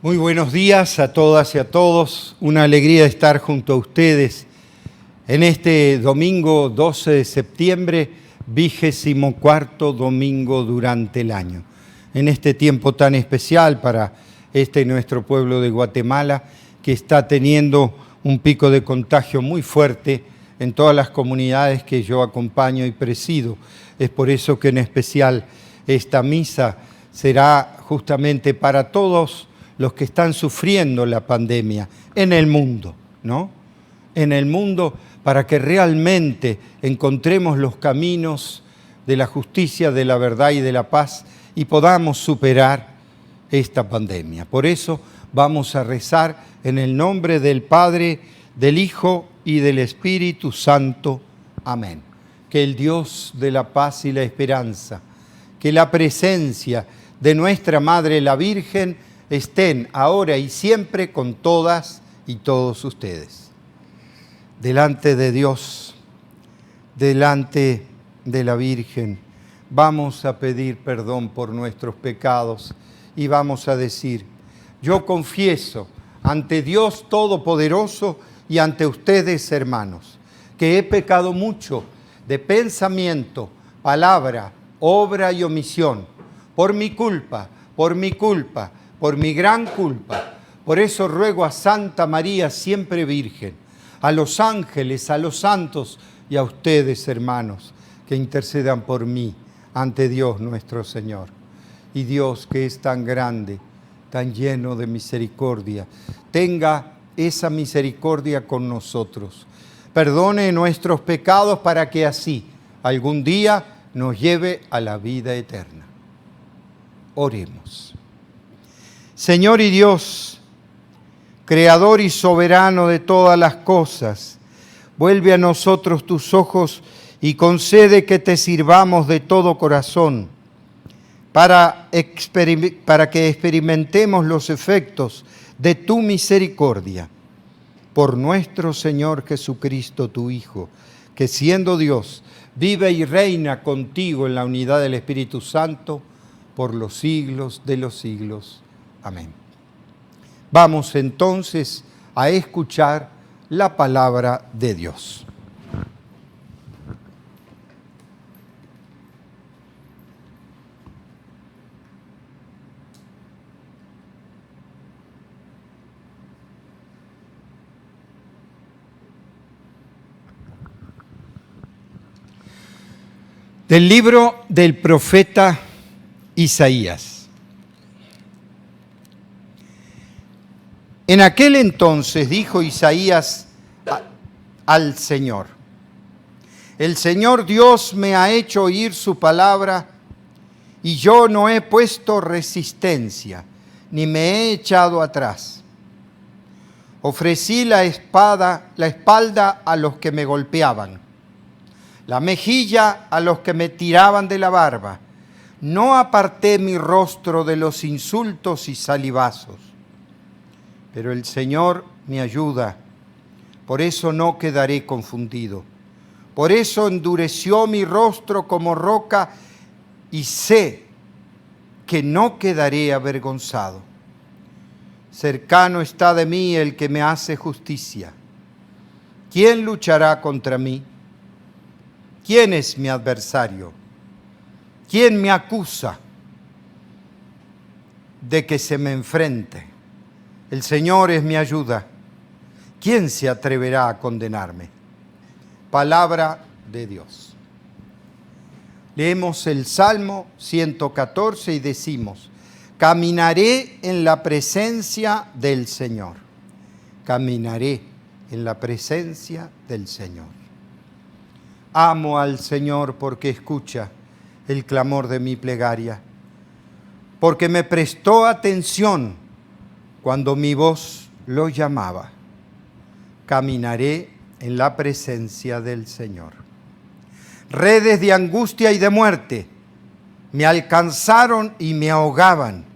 Muy buenos días a todas y a todos. Una alegría estar junto a ustedes en este domingo 12 de septiembre, 24º domingo durante el año. En este tiempo tan especial para nuestro pueblo de Guatemala, que está teniendo un pico de contagio muy fuerte en todas las comunidades que yo acompaño y presido. Es por eso que en especial esta misa será justamente para todos los que están sufriendo la pandemia en el mundo, ¿no? En el mundo, para que realmente encontremos los caminos de la justicia, de la verdad y de la paz y podamos superar esta pandemia. Por eso vamos a rezar en el nombre del Padre, del Hijo y del Espíritu Santo. Amén. Que el Dios de la paz y la esperanza, que la presencia de nuestra Madre la Virgen estén ahora y siempre con todas y todos ustedes. Delante de Dios, delante de la Virgen, vamos a pedir perdón por nuestros pecados y vamos a decir: yo confieso ante Dios Todopoderoso y ante ustedes, hermanos, que he pecado mucho de pensamiento, palabra, obra y omisión, por mi culpa, por mi gran culpa. Por eso ruego a Santa María, siempre Virgen, a los ángeles, a los santos y a ustedes, hermanos, que intercedan por mí ante Dios nuestro Señor. Y Dios, que es tan grande, tan lleno de misericordia, tenga esa misericordia con nosotros. Perdone nuestros pecados para que así algún día nos lleve a la vida eterna. Oremos. Señor y Dios, Creador y soberano de todas las cosas, vuelve a nosotros tus ojos y concede que te sirvamos de todo corazón para que experimentemos los efectos de tu misericordia. Por nuestro Señor Jesucristo, tu Hijo, que siendo Dios, vive y reina contigo en la unidad del Espíritu Santo, por los siglos de los siglos. Amén. Vamos entonces a escuchar la palabra de Dios. Del libro del profeta Isaías. En aquel entonces dijo Isaías al Señor: el Señor Dios me ha hecho oír su palabra y yo no he puesto resistencia, ni me he echado atrás. Ofrecí la espalda a los que me golpeaban, la mejilla a los que me tiraban de la barba. No aparté mi rostro de los insultos y salivazos. Pero el Señor me ayuda, por eso no quedaré confundido. Por eso endureció mi rostro como roca y sé que no quedaré avergonzado. Cercano está de mí el que me hace justicia. ¿Quién luchará contra mí? ¿Quién es mi adversario? ¿Quién me acusa de que se me enfrente? El Señor es mi ayuda. ¿Quién se atreverá a condenarme? Palabra de Dios. Leemos el Salmo 114 y decimos: caminaré en la presencia del Señor. Caminaré en la presencia del Señor. Amo al Señor porque escucha el clamor de mi plegaria, porque me prestó atención cuando mi voz lo llamaba. Caminaré en la presencia del Señor. Redes de angustia y de muerte me alcanzaron y me ahogaban.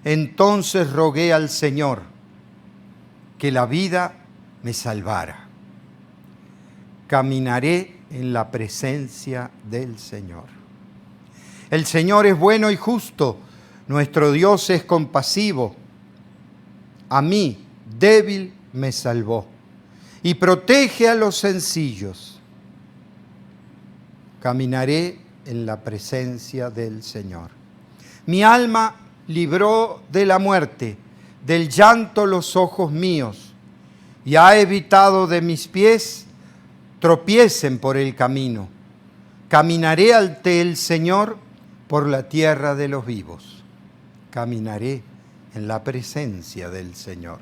Entonces rogué al Señor que la vida me salvara. Caminaré en la presencia del Señor. El Señor es bueno y justo, nuestro Dios es compasivo. a mí, débil, me salvó. Y protege a los sencillos. Caminaré en la presencia del Señor. Mi alma libró de la muerte, del llanto los ojos míos, y ha evitado de mis pies tropiecen por el camino. Caminaré ante el Señor por la tierra de los vivos. Caminaré en la presencia del Señor.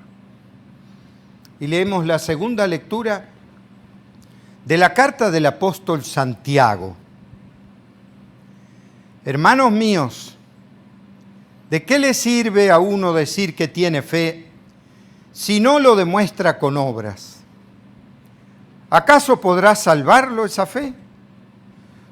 Y leemos la segunda lectura de la carta del apóstol Santiago. Hermanos míos, ¿de qué le sirve a uno decir que tiene fe si no lo demuestra con obras? ¿Acaso podrá salvarlo esa fe?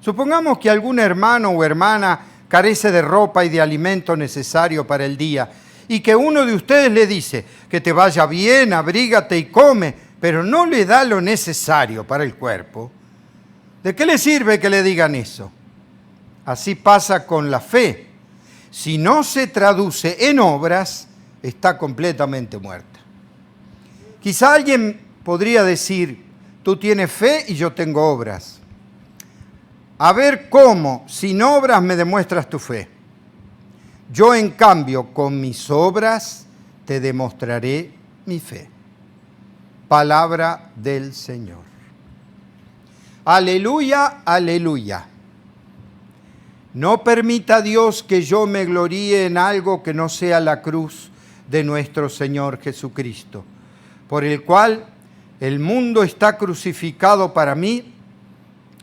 Supongamos que algún hermano o hermana carece de ropa y de alimento necesario para el día y que uno de ustedes le dice que te vaya bien, abrígate y come, pero no le da lo necesario para el cuerpo. ¿De qué le sirve que le digan eso? Así pasa con la fe. Si no se traduce en obras, está completamente muerta. Quizá alguien podría decir, tú tienes fe y yo tengo obras. A ver cómo, sin obras me demuestras tu fe. Yo, en cambio, con mis obras te demostraré mi fe. Palabra del Señor. Aleluya, aleluya. No permita Dios que yo me gloríe en algo que no sea la cruz de nuestro Señor Jesucristo, por el cual el mundo está crucificado para mí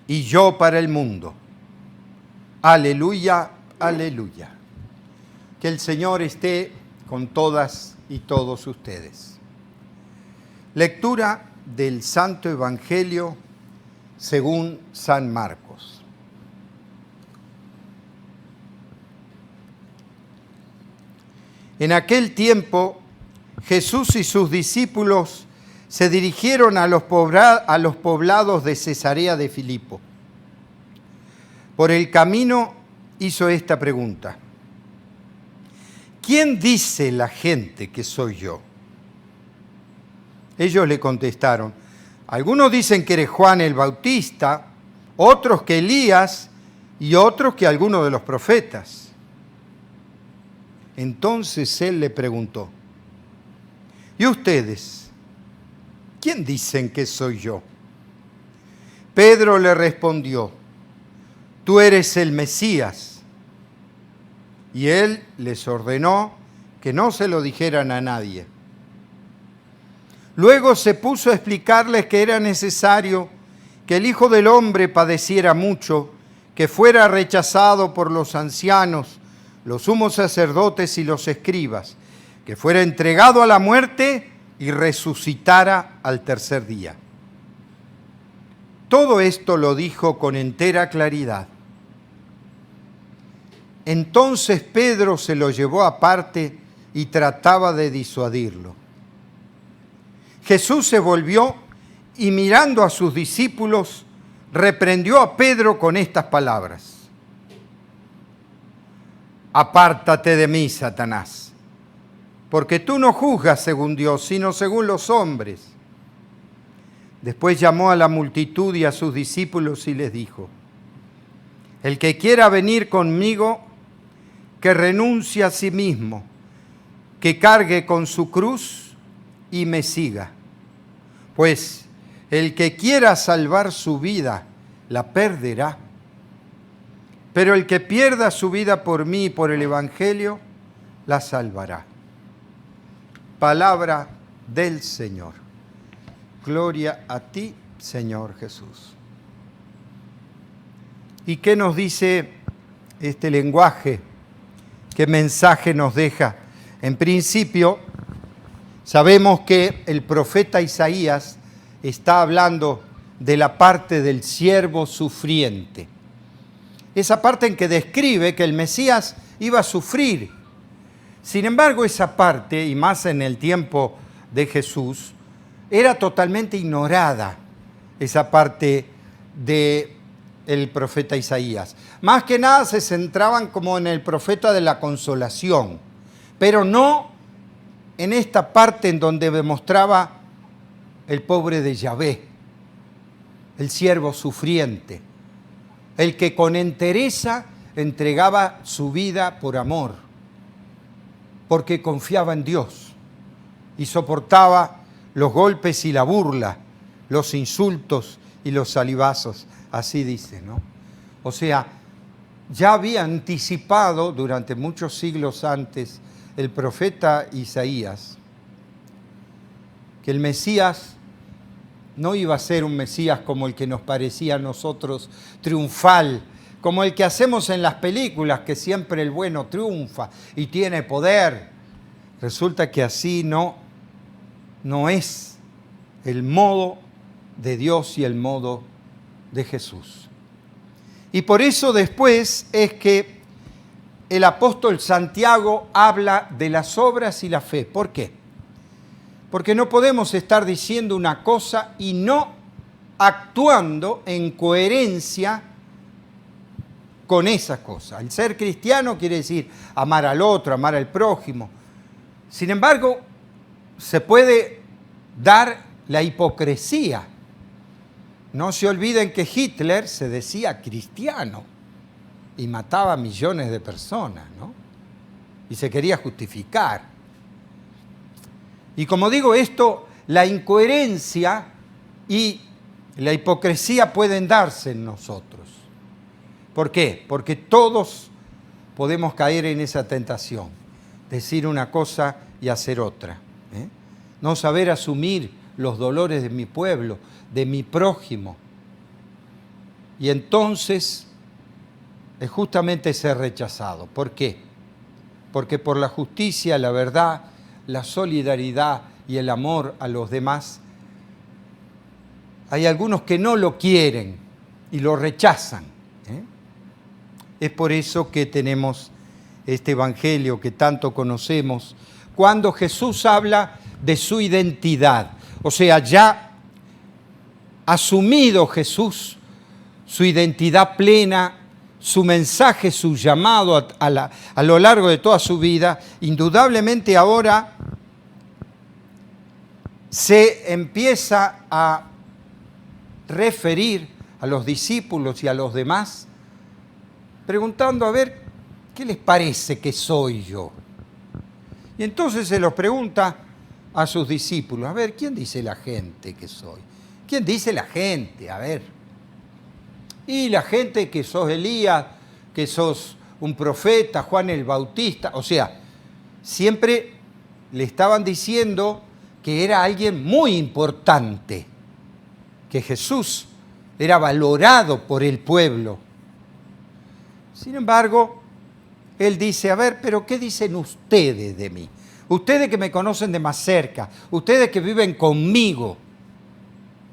y yo para el mundo. Aleluya, aleluya. Que el Señor esté con todas y todos ustedes. Lectura del Santo Evangelio según San Marcos. En aquel tiempo, Jesús y sus discípulos se dirigieron a los poblados de Cesarea de Filipo. Por el camino hizo esta pregunta: ¿quién dice la gente que soy yo? Ellos le contestaron: algunos dicen que eres Juan el Bautista, otros que Elías y otros que alguno de los profetas. Entonces él le preguntó: ¿y ustedes? ¿Quién dicen que soy yo? Pedro le respondió: tú eres el Mesías. Y él les ordenó que no se lo dijeran a nadie. Luego se puso a explicarles que era necesario que el Hijo del Hombre padeciera mucho, que fuera rechazado por los ancianos, los sumos sacerdotes y los escribas, que fuera entregado a la muerte y resucitara al tercer día. Todo esto lo dijo con entera claridad. Entonces Pedro se lo llevó aparte y trataba de disuadirlo. Jesús se volvió y, mirando a sus discípulos, reprendió a Pedro con estas palabras: apártate de mí, Satanás, porque tú no juzgas según Dios, sino según los hombres. Después llamó a la multitud y a sus discípulos y les dijo: el que quiera venir conmigo, que renuncie a sí mismo, que cargue con su cruz y me siga. Pues el que quiera salvar su vida, la perderá. Pero el que pierda su vida por mí y por el Evangelio, la salvará. Palabra del Señor. Gloria a ti, Señor Jesús. ¿Y qué nos dice este lenguaje? ¿Qué mensaje nos deja? En principio, sabemos que el profeta Isaías está hablando de la parte del siervo sufriente. Esa parte en que describe que el Mesías iba a sufrir. Sin embargo, esa parte, y más en el tiempo de Jesús, era totalmente ignorada, esa parte del profeta Isaías. Más que nada se centraban como en el profeta de la consolación, pero no en esta parte en donde demostraba el pobre de Yahvé, el siervo sufriente, el que con entereza entregaba su vida por amor, porque confiaba en Dios y soportaba los golpes y la burla, los insultos y los salivazos, así dice, ¿no? O sea, ya había anticipado durante muchos siglos antes el profeta Isaías que el Mesías no iba a ser un Mesías como el que nos parecía a nosotros triunfal, como el que hacemos en las películas, que siempre el bueno triunfa y tiene poder. Resulta que así no es el modo de Dios y el modo de Jesús. Y por eso después es que el apóstol Santiago habla de las obras y la fe. ¿Por qué? Porque no podemos estar diciendo una cosa y no actuando en coherencia con esa cosa. El ser cristiano quiere decir amar al otro, amar al prójimo. Sin embargo, se puede dar la hipocresía. No se olviden que Hitler se decía cristiano y mataba a millones de personas, ¿no? Y se quería justificar. Y como digo esto, la incoherencia y la hipocresía pueden darse en nosotros. ¿Por qué? Porque todos podemos caer en esa tentación, decir una cosa y hacer otra, ¿eh? No saber asumir los dolores de mi pueblo, de mi prójimo. Y entonces es justamente ser rechazado. ¿Por qué? Porque por la justicia, la verdad, la solidaridad y el amor a los demás, hay algunos que no lo quieren y lo rechazan, ¿eh? Es por eso que tenemos este evangelio que tanto conocemos, cuando Jesús habla de su identidad. O sea, ya asumido Jesús su identidad plena, su mensaje, su llamado a lo largo de toda su vida, indudablemente ahora se empieza a referir a los discípulos y a los demás, preguntando, a ver, ¿qué les parece que soy yo? Y entonces se los pregunta a sus discípulos, a ver, ¿quién dice la gente que soy? ¿Quién dice la gente? A ver. Y la gente que sos Elías, que sos un profeta, Juan el Bautista, o sea, siempre le estaban diciendo que era alguien muy importante, que Jesús era valorado por el pueblo. Sin embargo, él dice, a ver, pero ¿qué dicen ustedes de mí? Ustedes que me conocen de más cerca, ustedes que viven conmigo.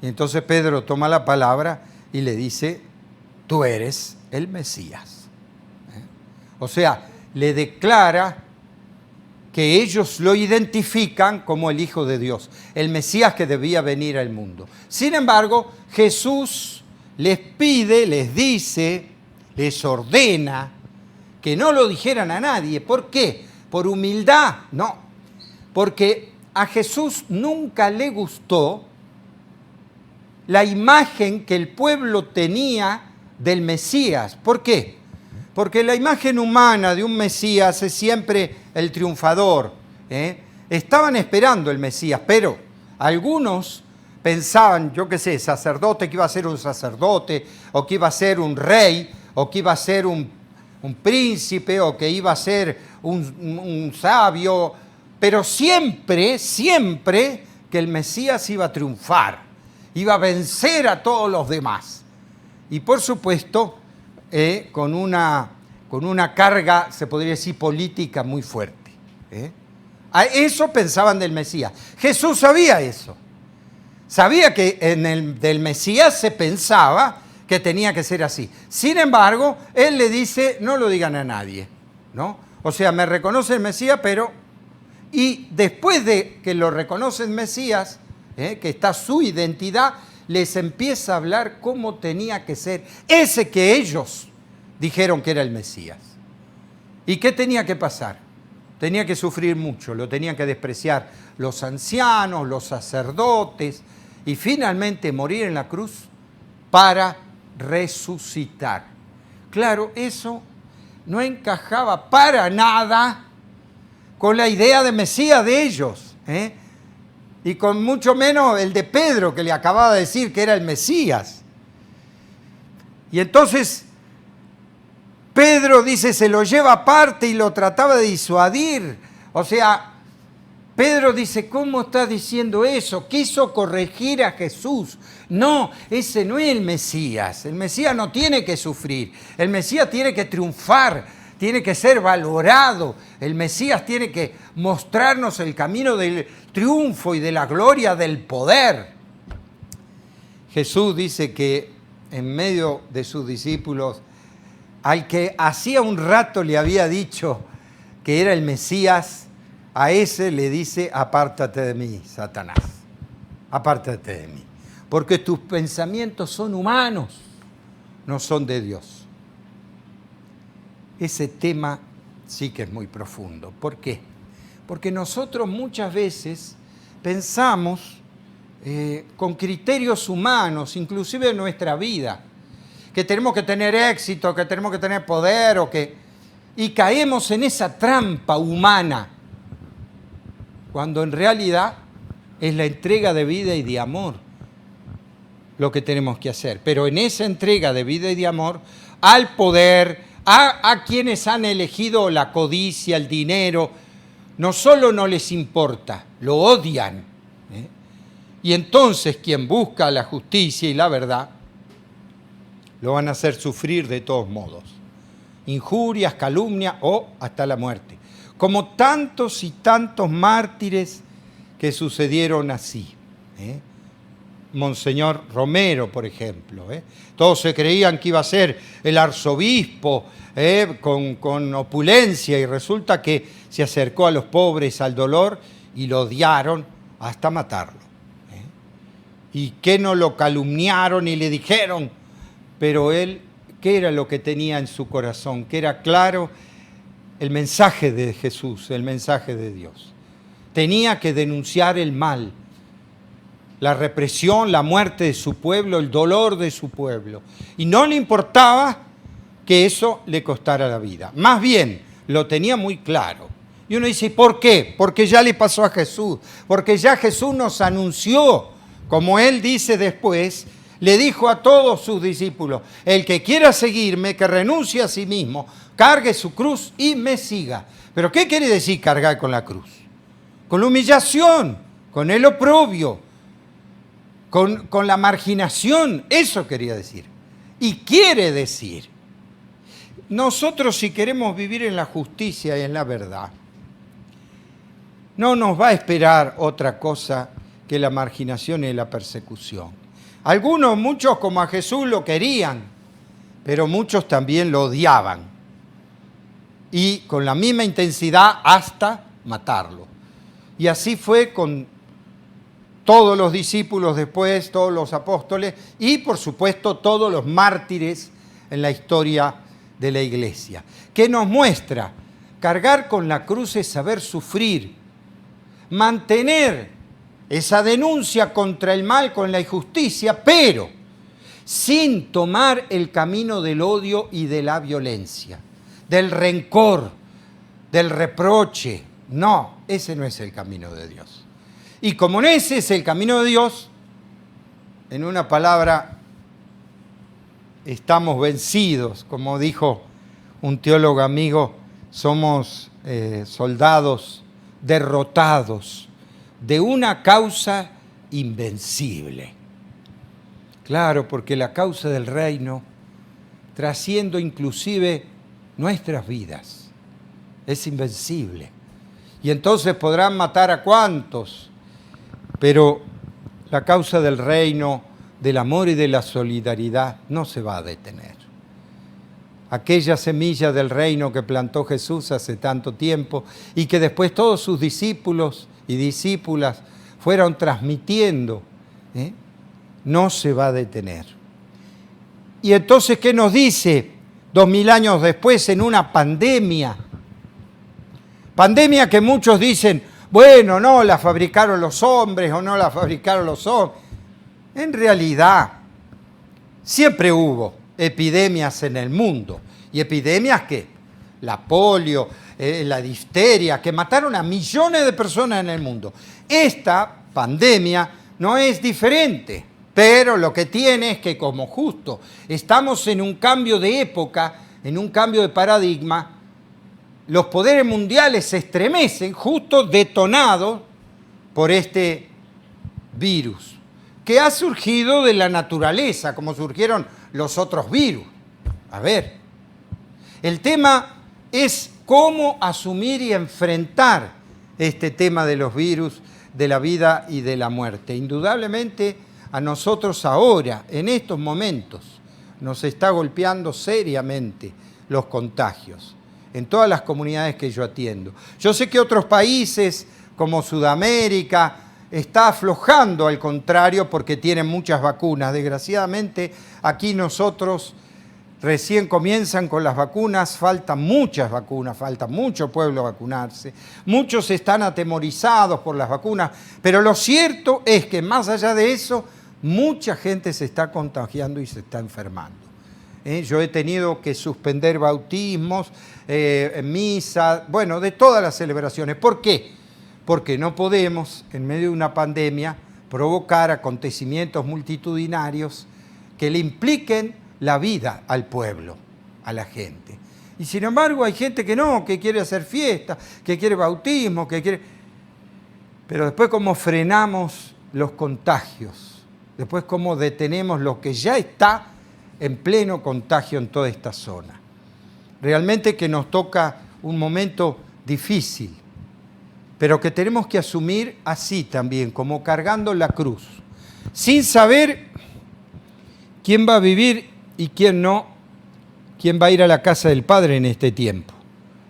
Y entonces Pedro toma la palabra y le dice, tú eres el Mesías. O sea, le declara que ellos lo identifican como el Hijo de Dios, el Mesías que debía venir al mundo. Sin embargo, Jesús les pide, les dice, les ordena que no lo dijeran a nadie. ¿Por qué? ¿Por humildad? No, porque a Jesús nunca le gustó la imagen que el pueblo tenía del Mesías. ¿Por qué? Porque la imagen humana de un Mesías es siempre el triunfador, ¿eh? Estaban esperando el Mesías, pero algunos pensaban, yo qué sé, sacerdote, que iba a ser un sacerdote, o que iba a ser un rey, o que iba a ser un príncipe, o que iba a ser un sabio, pero siempre que el Mesías iba a triunfar, iba a vencer a todos los demás. Y por supuesto, con una carga, se podría decir, política muy fuerte. A eso pensaban del Mesías. Jesús sabía eso. Sabía que del Mesías se pensaba que tenía que ser así. Sin embargo, él le dice, no lo digan a nadie, ¿no? O sea, me reconoce el Mesías, pero... Y después de que lo reconoce el Mesías, que está su identidad, les empieza a hablar cómo tenía que ser ese que ellos dijeron que era el Mesías. ¿Y qué tenía que pasar? tenía que sufrir mucho, lo tenían que despreciar los ancianos, los sacerdotes, y finalmente morir en la cruz para resucitar. Claro, eso no encajaba para nada con la idea de Mesías de ellos, y con mucho menos el de Pedro, que le acababa de decir que era el Mesías. Y entonces Pedro dice, se lo lleva aparte y lo trataba de disuadir. O sea, Pedro dice, ¿cómo está diciendo eso? Quiso corregir a Jesús. No, ese no es el Mesías. El Mesías no tiene que sufrir. El Mesías tiene que triunfar, tiene que ser valorado. El Mesías tiene que mostrarnos el camino del triunfo y de la gloria del poder. Jesús dice que en medio de sus discípulos, al que hacía un rato le había dicho que era el Mesías, a ese le dice, apártate de mí, Satanás, apártate de mí, porque tus pensamientos son humanos, no son de Dios. Ese tema sí que es muy profundo. ¿Por qué? Porque nosotros muchas veces pensamos con criterios humanos, inclusive en nuestra vida, que tenemos que tener éxito, que tenemos que tener poder, y caemos en esa trampa humana, cuando en realidad es la entrega de vida y de amor lo que tenemos que hacer. Pero en esa entrega de vida y de amor, al poder, a quienes han elegido la codicia, el dinero, no solo no les importa, lo odian. Y entonces quien busca la justicia y la verdad, lo van a hacer sufrir de todos modos. Injurias, calumnia o hasta la muerte. Como tantos y tantos mártires que sucedieron así. Monseñor Romero, por ejemplo. Todos se creían que iba a ser el arzobispo con opulencia, y resulta que se acercó a los pobres, al dolor, y lo odiaron hasta matarlo. Y que no lo calumniaron y le dijeron, pero él, ¿qué era lo que tenía en su corazón? Que era claro el mensaje de Jesús, el mensaje de Dios. Tenía que denunciar el mal, la represión, la muerte de su pueblo, el dolor de su pueblo. Y no le importaba que eso le costara la vida. Más bien, lo tenía muy claro. Y uno dice, ¿por qué? Porque ya le pasó a Jesús. Porque ya Jesús nos anunció, como él dice después, le dijo a todos sus discípulos, el que quiera seguirme, que renuncie a sí mismo, cargue su cruz y me siga. ¿Pero qué quiere decir cargar con la cruz? Con la humillación, con el oprobio, con la marginación, eso quería decir. Y quiere decir, nosotros si queremos vivir en la justicia y en la verdad, no nos va a esperar otra cosa que la marginación y la persecución. Algunos, muchos como a Jesús lo querían, pero muchos también lo odiaban. Y con la misma intensidad hasta matarlo. Y así fue con todos los discípulos después, todos los apóstoles y por supuesto todos los mártires en la historia de la iglesia. ¿Qué nos muestra? Cargar con la cruz es saber sufrir, mantener esa denuncia contra el mal, con la injusticia, pero sin tomar el camino del odio y de la violencia, del rencor, del reproche. No, ese no es el camino de Dios. Y como ese es el camino de Dios, en una palabra, estamos vencidos. Como dijo un teólogo amigo, somos soldados derrotados de una causa invencible. Claro, porque la causa del reino trasciende inclusive nuestras vidas. Es invencible. Y entonces podrán matar a cuantos, pero la causa del reino, del amor y de la solidaridad no se va a detener. Aquella semilla del reino que plantó Jesús hace tanto tiempo y que después todos sus discípulos y discípulas fueron transmitiendo, no se va a detener. Y entonces, ¿qué nos dice 2000 años después en una pandemia? Pandemia que muchos dicen, bueno, no, la fabricaron los hombres o no la fabricaron los hombres. En realidad, siempre hubo epidemias en el mundo. ¿Y epidemias qué? La polio, la difteria, que mataron a millones de personas en el mundo. Esta pandemia no es diferente, pero lo que tiene es que como justo estamos en un cambio de época, en un cambio de paradigma, los poderes mundiales se estremecen justo detonados por este virus, que ha surgido de la naturaleza, como surgieron los otros virus. A ver, el tema es cómo asumir y enfrentar este tema de los virus, de la vida y de la muerte. Indudablemente a nosotros ahora, en estos momentos, nos está golpeando seriamente los contagios en todas las comunidades que yo atiendo. Yo sé que otros países como Sudamérica está aflojando, al contrario, porque tienen muchas vacunas. Desgraciadamente, aquí nosotros recién comienzan con las vacunas, faltan muchas vacunas, falta mucho pueblo a vacunarse. Muchos están atemorizados por las vacunas, pero lo cierto es que más allá de eso, mucha gente se está contagiando y se está enfermando. Yo he tenido que suspender bautismos, misa, bueno, de todas las celebraciones. ¿Por qué? Porque no podemos, en medio de una pandemia, provocar acontecimientos multitudinarios que le impliquen la vida al pueblo, a la gente. Y sin embargo hay gente que no, que quiere hacer fiesta, que quiere bautismo, que quiere... Pero después cómo frenamos los contagios, después cómo detenemos lo que ya está en pleno contagio en toda esta zona. Realmente que nos toca un momento difícil, pero que tenemos que asumir así también, como cargando la cruz, sin saber quién va a vivir y quién no, quién va a ir a la casa del Padre en este tiempo.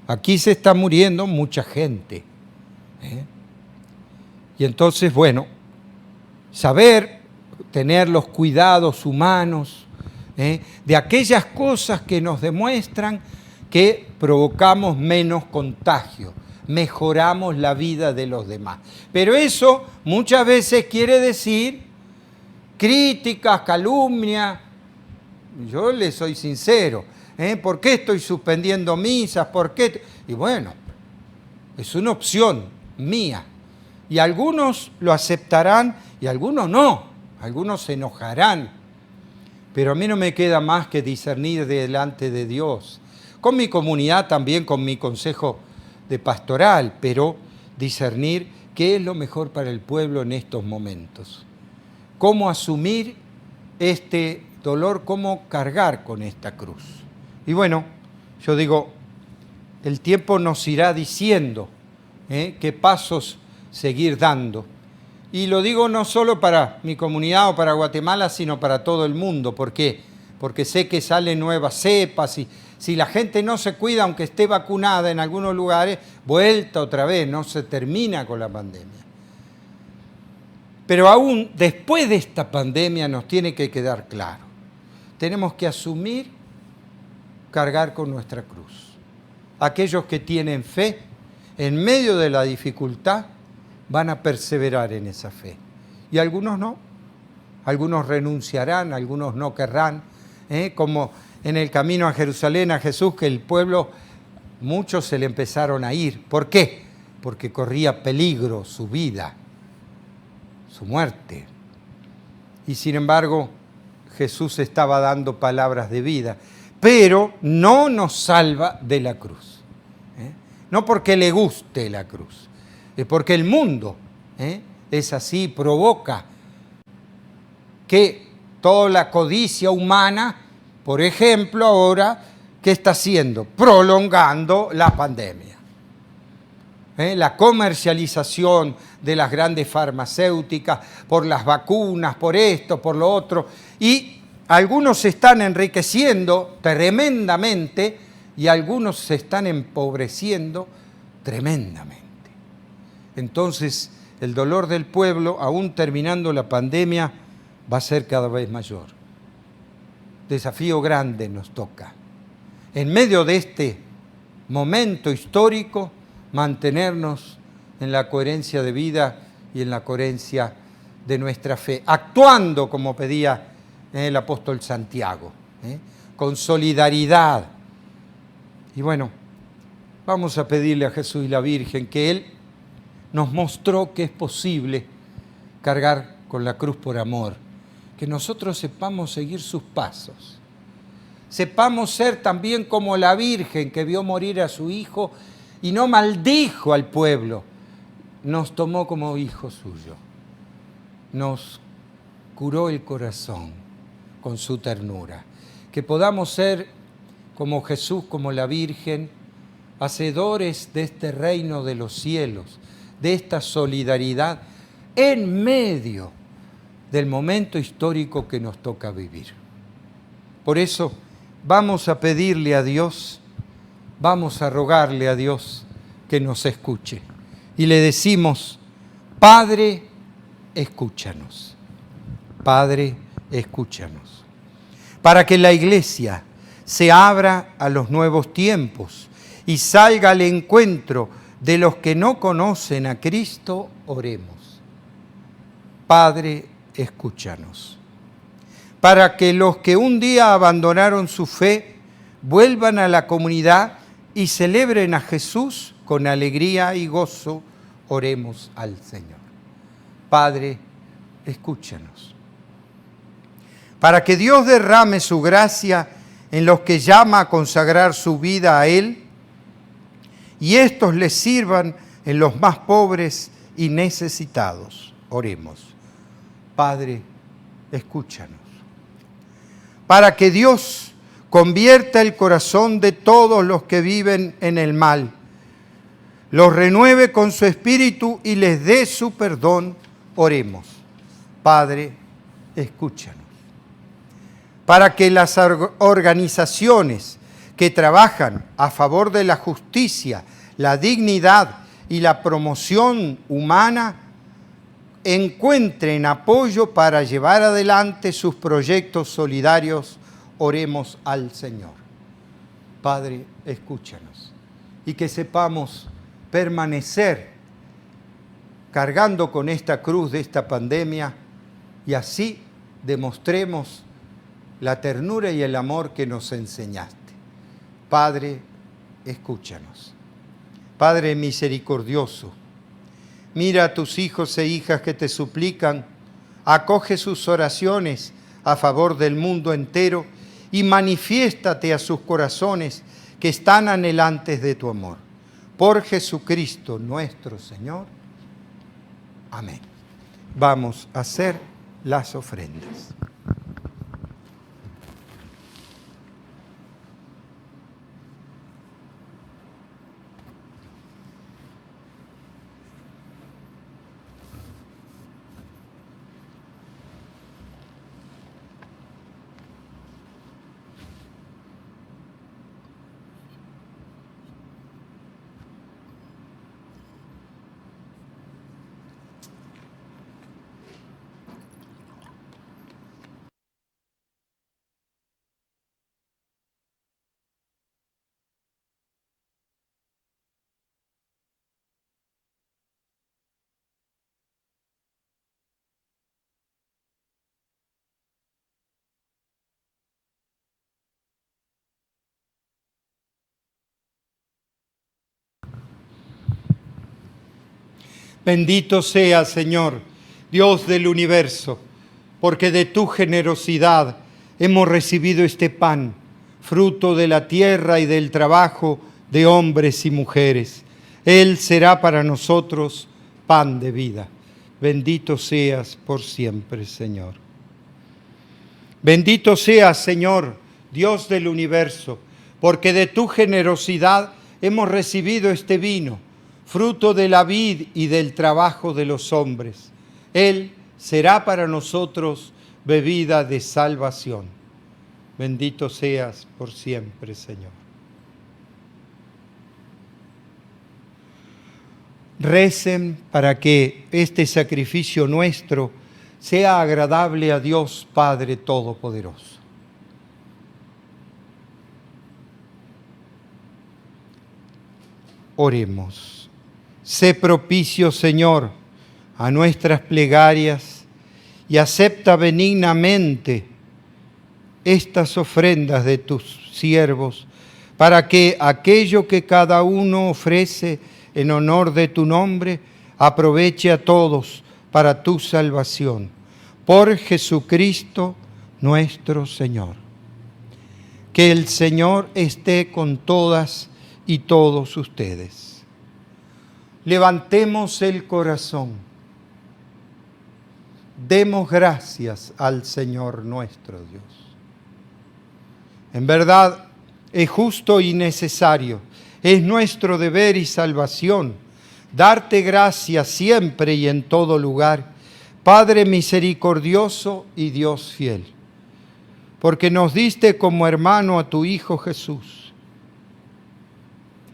Aquí se está muriendo mucha gente. Y entonces, bueno, saber tener los cuidados humanos, de aquellas cosas que nos demuestran que provocamos menos contagio, mejoramos la vida de los demás. Pero eso muchas veces quiere decir críticas, calumnias. Yo le soy sincero, ¿por qué estoy suspendiendo misas? ¿Por qué? Y bueno, es una opción mía. Y algunos lo aceptarán y algunos no. Algunos se enojarán. Pero a mí no me queda más que discernir delante de Dios. Con mi comunidad también, con mi consejo de pastoral, pero discernir qué es lo mejor para el pueblo en estos momentos. Cómo asumir este dolor, cómo cargar con esta cruz. Y bueno, yo digo, el tiempo nos irá diciendo qué pasos seguir dando. Y lo digo no solo para mi comunidad o para Guatemala, sino para todo el mundo. ¿Por qué? Porque sé que salen nuevas cepas y si la gente no se cuida, aunque esté vacunada en algunos lugares, vuelta otra vez, no se termina con la pandemia. Pero aún después de esta pandemia nos tiene que quedar claro. Tenemos que asumir, cargar con nuestra cruz. Aquellos que tienen fe, en medio de la dificultad, van a perseverar en esa fe. Y algunos no. Algunos renunciarán, algunos no querrán. Como en el camino a Jerusalén a Jesús, que el pueblo, muchos se le empezaron a ir. ¿Por qué? Porque corría peligro su vida, su muerte. Y sin embargo, Jesús estaba dando palabras de vida, pero no nos salva de la cruz. No porque le guste la cruz, es porque el mundo es así, provoca que toda la codicia humana, por ejemplo, ahora, ¿qué está haciendo? Prolongando la pandemia. La comercialización de las grandes farmacéuticas por las vacunas, por esto, por lo otro, y algunos se están enriqueciendo tremendamente y algunos se están empobreciendo tremendamente. Entonces, el dolor del pueblo, aún terminando la pandemia, va a ser cada vez mayor. Desafío grande nos toca. En medio de este momento histórico, mantenernos en la coherencia de vida y en la coherencia de nuestra fe, actuando como pedía el apóstol Santiago, con solidaridad. Y bueno, vamos a pedirle a Jesús y la Virgen que Él nos mostró que es posible cargar con la cruz por amor, que nosotros sepamos seguir sus pasos, sepamos ser también como la Virgen que vio morir a su hijo y no maldijo al pueblo, nos tomó como hijo suyo, nos curó el corazón con su ternura, que podamos ser como Jesús, como la Virgen, hacedores de este reino de los cielos, de esta solidaridad en medio del momento histórico que nos toca vivir. Por eso vamos a pedirle a Dios, vamos a rogarle a Dios que nos escuche. Y le decimos, Padre, escúchanos. Padre, escúchanos. Para que la Iglesia se abra a los nuevos tiempos y salga al encuentro de los que no conocen a Cristo, oremos. Padre, escúchanos. Para que los que un día abandonaron su fe vuelvan a la comunidad y celebren a Jesús con alegría y gozo, oremos al Señor. Padre, escúchanos. Para que Dios derrame su gracia en los que llama a consagrar su vida a Él, y estos les sirvan en los más pobres y necesitados. Oremos. Padre, escúchanos. Para que Dios convierta el corazón de todos los que viven en el mal, los renueve con su espíritu y les dé su perdón, oremos. Padre, escúchanos. Para que las organizaciones que trabajan a favor de la justicia, la dignidad y la promoción humana encuentren apoyo para llevar adelante sus proyectos solidarios, oremos al Señor. Padre, escúchanos y que sepamos permanecer cargando con esta cruz de esta pandemia y así demostremos la ternura y el amor que nos enseñaste. Padre, escúchanos. Padre misericordioso, mira a tus hijos e hijas que te suplican, acoge sus oraciones a favor del mundo entero y manifiéstate a sus corazones que están anhelantes de tu amor. Por Jesucristo nuestro Señor. Amén. Vamos a hacer las ofrendas. Bendito sea, Señor, Dios del universo, porque de tu generosidad hemos recibido este pan, fruto de la tierra y del trabajo de hombres y mujeres. Él será para nosotros pan de vida. Bendito seas por siempre, Señor. Bendito seas, Señor, Dios del universo, porque de tu generosidad hemos recibido este vino, fruto de la vid y del trabajo de los hombres. Él será para nosotros bebida de salvación. Bendito seas por siempre, Señor. Recen para que este sacrificio nuestro sea agradable a Dios Padre Todopoderoso. Oremos. Sé propicio, Señor, a nuestras plegarias y acepta benignamente estas ofrendas de tus siervos, para que aquello que cada uno ofrece en honor de tu nombre aproveche a todos para tu salvación. Por Jesucristo nuestro Señor. Que el Señor esté con todas y todos ustedes. Levantemos el corazón. Demos gracias al Señor nuestro Dios. En verdad, es justo y necesario, es nuestro deber y salvación, darte gracias siempre y en todo lugar, Padre misericordioso y Dios fiel, porque nos diste como hermano a tu Hijo Jesús.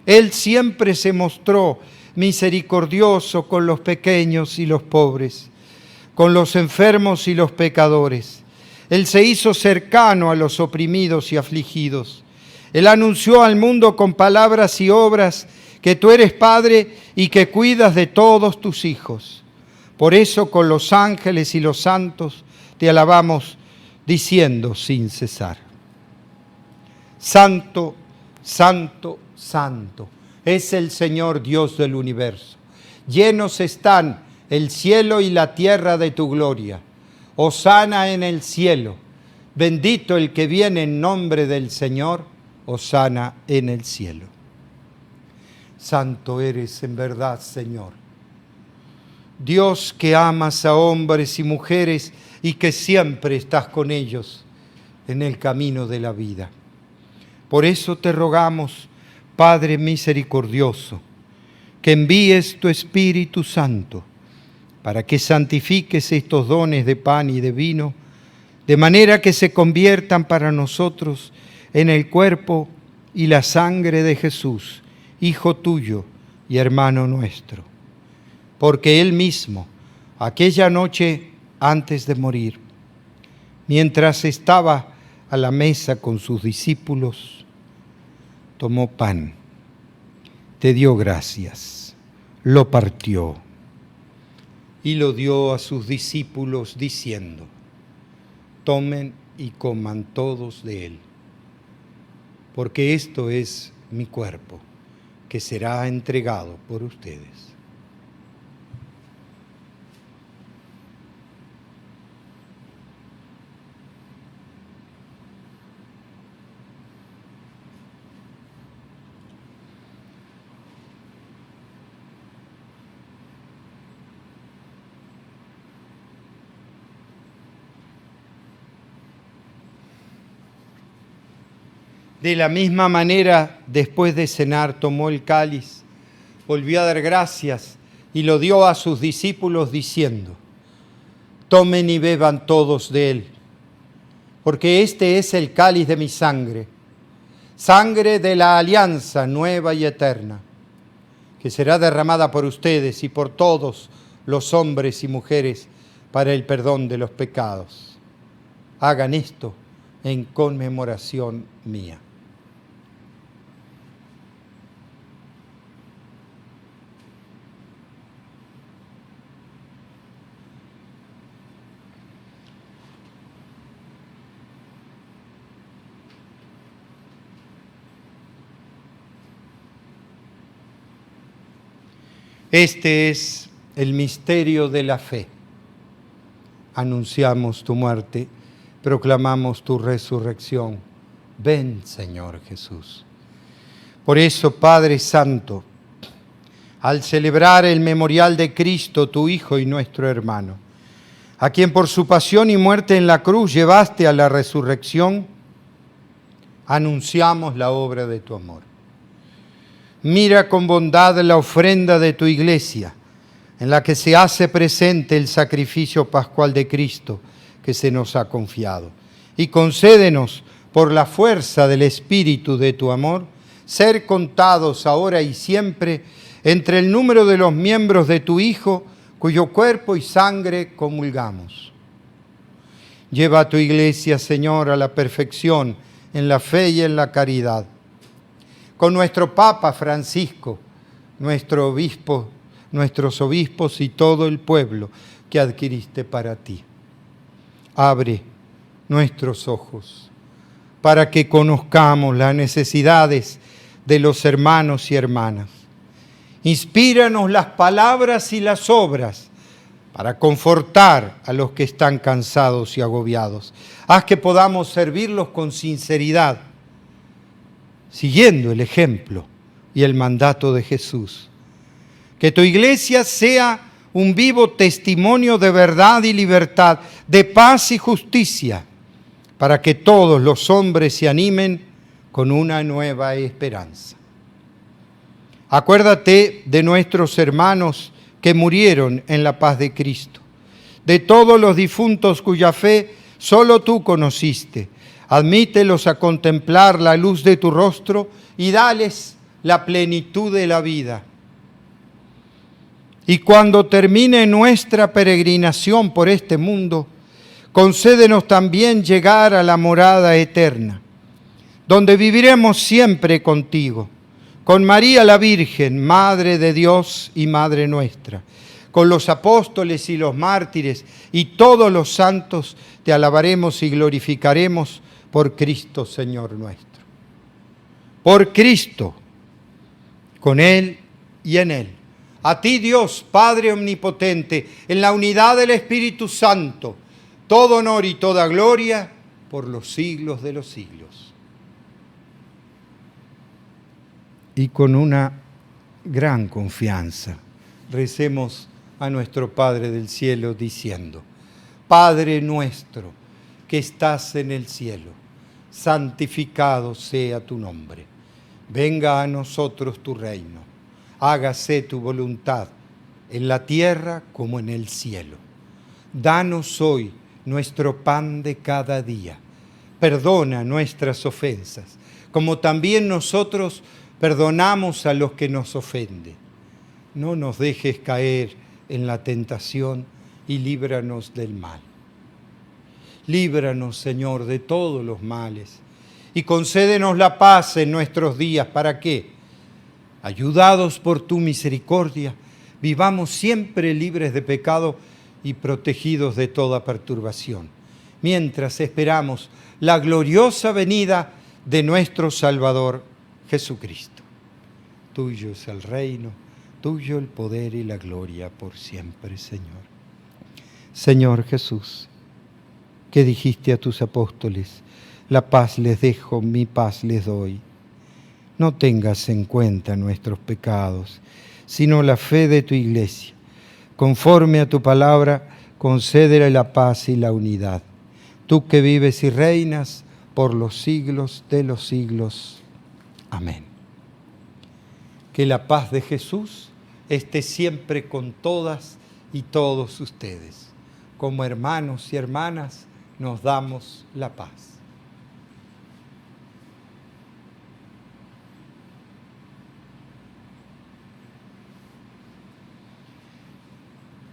Él siempre se mostró misericordioso con los pequeños y los pobres, con los enfermos y los pecadores. Él se hizo cercano a los oprimidos y afligidos. Él anunció al mundo con palabras y obras que tú eres Padre y que cuidas de todos tus hijos. Por eso con los ángeles y los santos te alabamos diciendo sin cesar: Santo, santo, santo es el Señor Dios del universo. Llenos están el cielo y la tierra de tu gloria. Hosana en el cielo. Bendito el que viene en nombre del Señor. Hosana en el cielo. Santo eres en verdad, Señor. Dios que amas a hombres y mujeres y que siempre estás con ellos en el camino de la vida. Por eso te rogamos, Padre misericordioso, que envíes tu Espíritu Santo para que santifiques estos dones de pan y de vino, de manera que se conviertan para nosotros en el cuerpo y la sangre de Jesús, Hijo tuyo y hermano nuestro. Porque Él mismo, aquella noche antes de morir, mientras estaba a la mesa con sus discípulos, tomó pan, te dio gracias, lo partió y lo dio a sus discípulos diciendo: tomen y coman todos de él, porque esto es mi cuerpo, que será entregado por ustedes. De la misma manera, después de cenar, tomó el cáliz, volvió a dar gracias y lo dio a sus discípulos diciendo: tomen y beban todos de él, porque este es el cáliz de mi sangre, sangre de la alianza nueva y eterna, que será derramada por ustedes y por todos los hombres y mujeres para el perdón de los pecados. Hagan esto en conmemoración mía. Este es el misterio de la fe. Anunciamos tu muerte, proclamamos tu resurrección. Ven, Señor Jesús. Por eso, Padre Santo, al celebrar el memorial de Cristo, tu Hijo y nuestro hermano, a quien por su pasión y muerte en la cruz llevaste a la resurrección, anunciamos la obra de tu amor. Mira con bondad la ofrenda de tu iglesia, en la que se hace presente el sacrificio pascual de Cristo que se nos ha confiado. Y concédenos, por la fuerza del Espíritu de tu amor, ser contados ahora y siempre entre el número de los miembros de tu Hijo, cuyo cuerpo y sangre comulgamos. Lleva a tu iglesia, Señor, a la perfección en la fe y en la caridad. Con nuestro Papa Francisco, nuestro obispo nuestros obispos y todo el pueblo que adquiriste para ti. Abre nuestros ojos para que conozcamos las necesidades de los hermanos y hermanas. Inspíranos las palabras y las obras para confortar a los que están cansados y agobiados. Haz que podamos servirlos con sinceridad, siguiendo el ejemplo y el mandato de Jesús. Que tu iglesia sea un vivo testimonio de verdad y libertad, de paz y justicia, para que todos los hombres se animen con una nueva esperanza. Acuérdate de nuestros hermanos que murieron en la paz de Cristo, de todos los difuntos cuya fe solo tú conociste. Admítelos a contemplar la luz de tu rostro y dales la plenitud de la vida. Y cuando termine nuestra peregrinación por este mundo, concédenos también llegar a la morada eterna, donde viviremos siempre contigo, con María la Virgen, Madre de Dios y Madre nuestra, con los apóstoles y los mártires y todos los santos, te alabaremos y glorificaremos por Cristo, Señor nuestro. Por Cristo, con Él y en Él. A ti, Dios, Padre omnipotente, en la unidad del Espíritu Santo, todo honor y toda gloria por los siglos de los siglos. Y con una gran confianza recemos a nuestro Padre del cielo diciendo: Padre nuestro que estás en el cielo, santificado sea tu nombre. Venga a nosotros tu reino. Hágase tu voluntad en la tierra como en el cielo. Danos hoy nuestro pan de cada día. Perdona nuestras ofensas, como también nosotros perdonamos a los que nos ofenden. No nos dejes caer en la tentación y líbranos del mal. Líbranos, Señor, de todos los males y concédenos la paz en nuestros días. ¿Para qué? Ayudados por tu misericordia, vivamos siempre libres de pecado y protegidos de toda perturbación, mientras esperamos la gloriosa venida de nuestro Salvador Jesucristo. Tuyo es el reino, tuyo el poder y la gloria por siempre, Señor. Señor Jesús, que dijiste a tus apóstoles: la paz les dejo, mi paz les doy. No tengas en cuenta nuestros pecados, sino la fe de tu iglesia. Conforme a tu palabra, concédele la paz y la unidad. Tú que vives y reinas por los siglos de los siglos. Amén. Que la paz de Jesús esté siempre con todas y todos ustedes. Como hermanos y hermanas, nos damos la paz.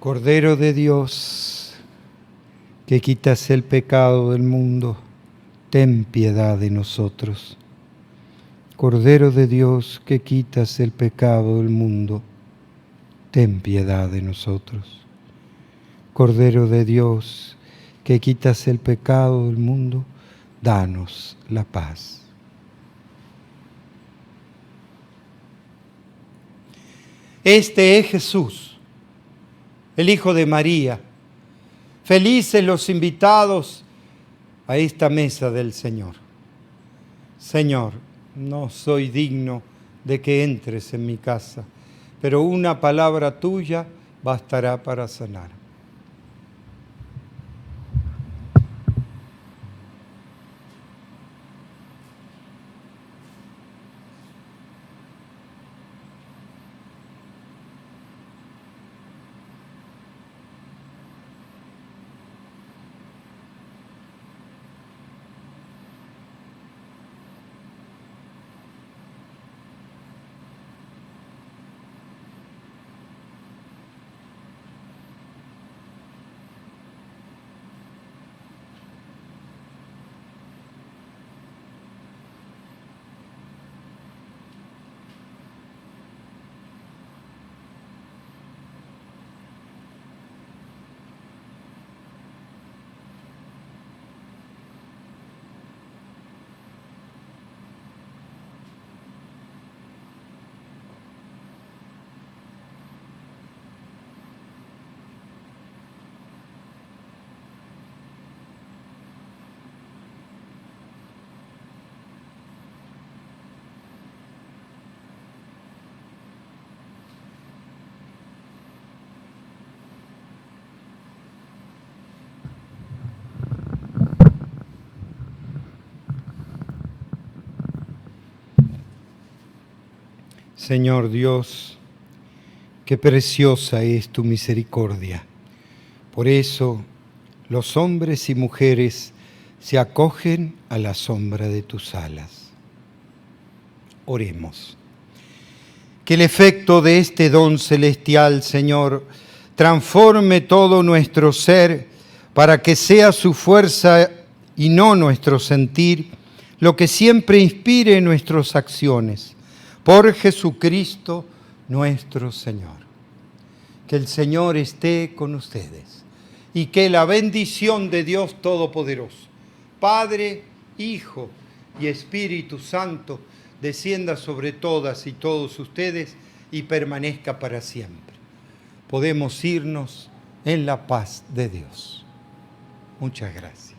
Cordero de Dios, que quitas el pecado del mundo, ten piedad de nosotros. Cordero de Dios, que quitas el pecado del mundo, ten piedad de nosotros. Cordero de Dios, que quitas el pecado del mundo, danos la paz. Este es Jesús, el Hijo de María. Felices los invitados a esta mesa del Señor. Señor, no soy digno de que entres en mi casa, pero una palabra tuya bastará para sanar. Señor Dios, qué preciosa es tu misericordia. Por eso los hombres y mujeres se acogen a la sombra de tus alas. Oremos. Que el efecto de este don celestial, Señor, transforme todo nuestro ser para que sea su fuerza y no nuestro sentir lo que siempre inspire nuestras acciones. Por Jesucristo nuestro Señor. Que el Señor esté con ustedes y que la bendición de Dios Todopoderoso, Padre, Hijo y Espíritu Santo, descienda sobre todas y todos ustedes y permanezca para siempre. Podemos irnos en la paz de Dios. Muchas gracias.